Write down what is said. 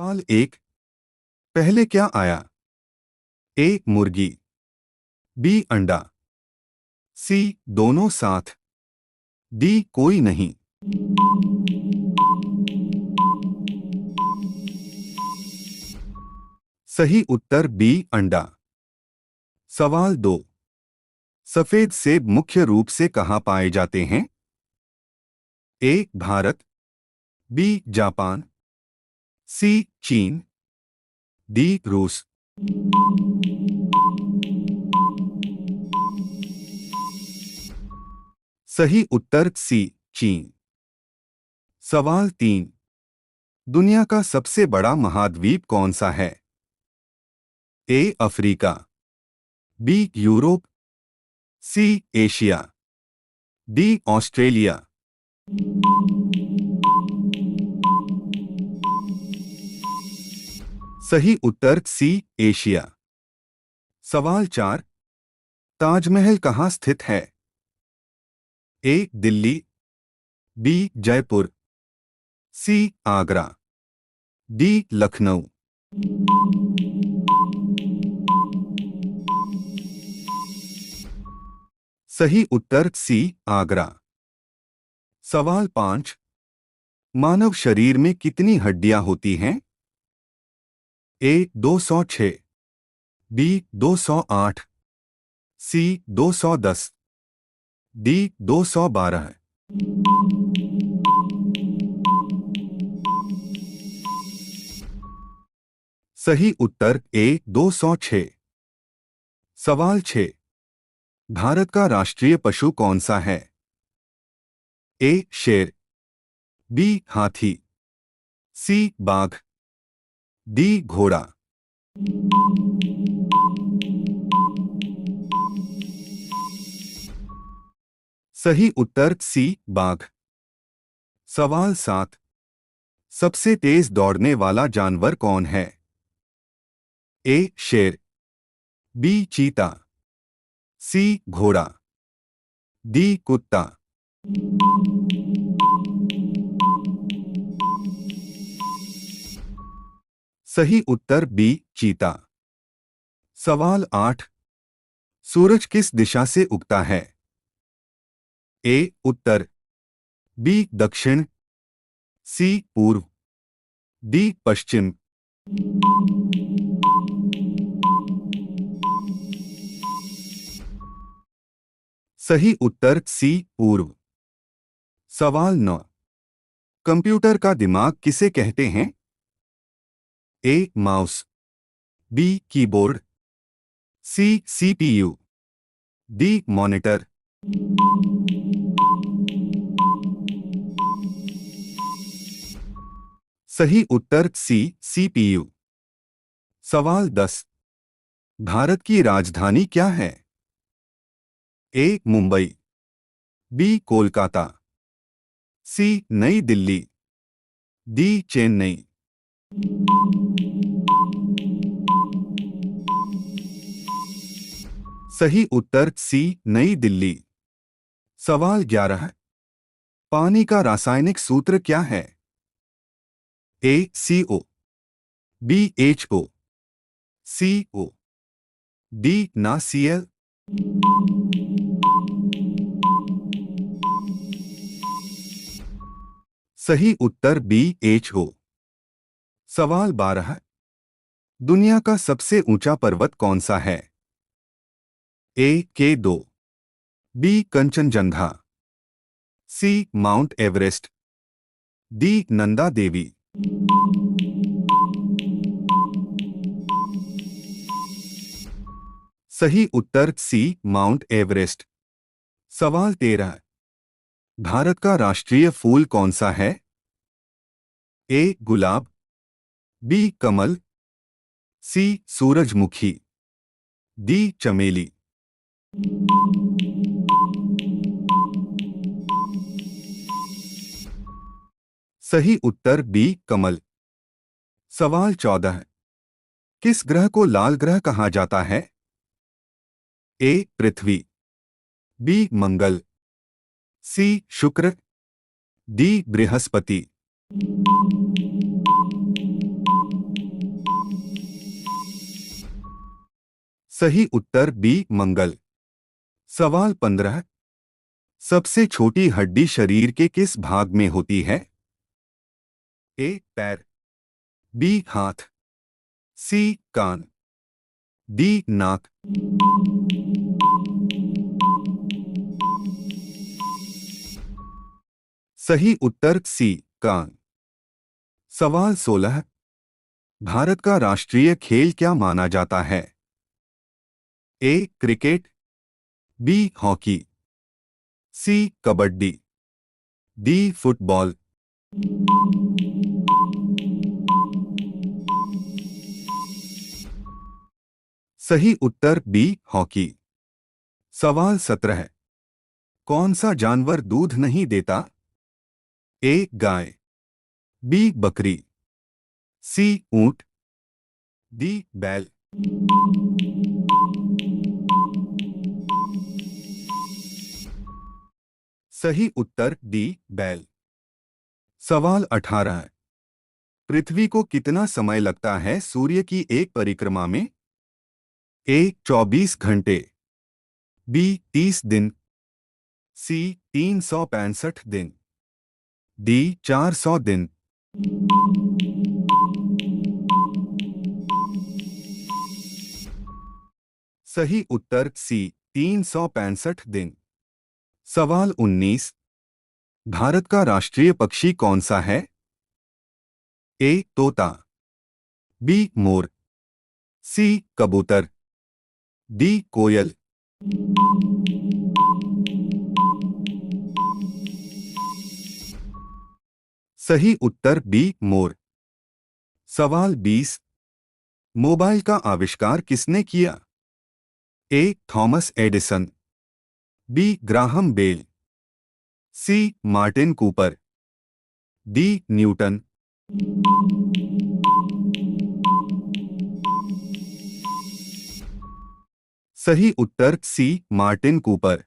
सवाल एक। पहले क्या आया? ए मुर्गी, बी अंडा, सी दोनों साथ, डी कोई नहीं। सही उत्तर बी अंडा। सवाल दो। सफेद सेब मुख्य रूप से कहाँ पाए जाते हैं? ए भारत, बी जापान, सी चीन, डी रूस। सही उत्तर सी चीन। सवाल तीन। दुनिया का सबसे बड़ा महाद्वीप कौन सा है? A Africa, B Europe, C Asia, D Australia. सही उत्तर सी एशिया। सवाल चार। ताजमहल कहाँ स्थित है? ए दिल्ली, बी जयपुर, सी आगरा, डी लखनऊ। सही उत्तर सी आगरा। सवाल पांच। मानव शरीर में कितनी हड्डियां होती हैं? ए 206, बी 208, सी 210, डी 212। सही उत्तर ए 206। सवाल 6। भारत का राष्ट्रीय पशु कौन सा है? ए शेर, बी हाथी, सी बाघ, डी घोड़ा। सही उत्तर सी बाघ। सवाल 7। सबसे तेज दौड़ने वाला जानवर कौन है? ए शेर, बी चीता, सी घोड़ा, डी कुत्ता। सही उत्तर बी चीता। सवाल 8। सूरज किस दिशा से उगता है? ए उत्तर, बी दक्षिण, सी पूर्व, डी पश्चिम। सही उत्तर सी पूर्व। सवाल 9। कंप्यूटर का दिमाग किसे कहते हैं? A mouse, B keyboard, C CPU, D monitor. सही उत्तर सी सीपीयू। सवाल 10। भारत की राजधानी क्या है? ए मुंबई, बी कोलकाता, सी नई दिल्ली, डी चेन्नई। सही उत्तर सी नई दिल्ली। सवाल 11। पानी का रासायनिक सूत्र क्या है? A CO, B HO, CO, D NaCl। सही उत्तर बी HO। सवाल 12। दुनिया का सबसे ऊंचा पर्वत कौन सा है? ए K2, बी कंचनजंगा, सी mount Everest, D Nanda Devi. सही उत्तर सी माउंट एवरेस्ट। सवाल 13। भारत का राष्ट्रीय फूल कौन सा है? ए गुलाब, बी कमल, सी सूरजमुखी, डी चमेली। सही उत्तर बी कमल। सवाल 14। किस ग्रह को लाल ग्रह कहा जाता है? ए पृथ्वी, बी मंगल, सी शुक्र, डी बृहस्पति। सही उत्तर बी मंगल। सवाल 15। सबसे छोटी हड्डी शरीर के किस भाग में होती है? ए पैर, बी हाथ, सी कान, डी नाक। सही उत्तर सी कान। सवाल 16। भारत का राष्ट्रीय खेल क्या माना जाता है? ए क्रिकेट, बी हॉकी, सी कबड्डी, डी फुटबॉल। सही उत्तर बी हॉकी। सवाल 17। कौन सा जानवर दूध नहीं देता? ए गाय, बी बकरी, सी ऊंट, डी बैल। सही उत्तर डी बैल। सवाल 18। पृथ्वी को कितना समय लगता है सूर्य की एक परिक्रमा में? ए 24 घंटे, बी 30 दिन, सी 365 दिन, डी 400 दिन। सही उत्तर सी 365 दिन। सवाल 19। भारत का राष्ट्रीय पक्षी कौन सा है? ए तोता, बी मोर, सी कबूतर, डी कोयल। सही उत्तर बी मोर। सवाल 20। मोबाइल का आविष्कार किसने किया? A Thomas Edison, B Graham Bell, C Martin Cooper, D Newton. सही उत्तर सी मार्टिन कूपर।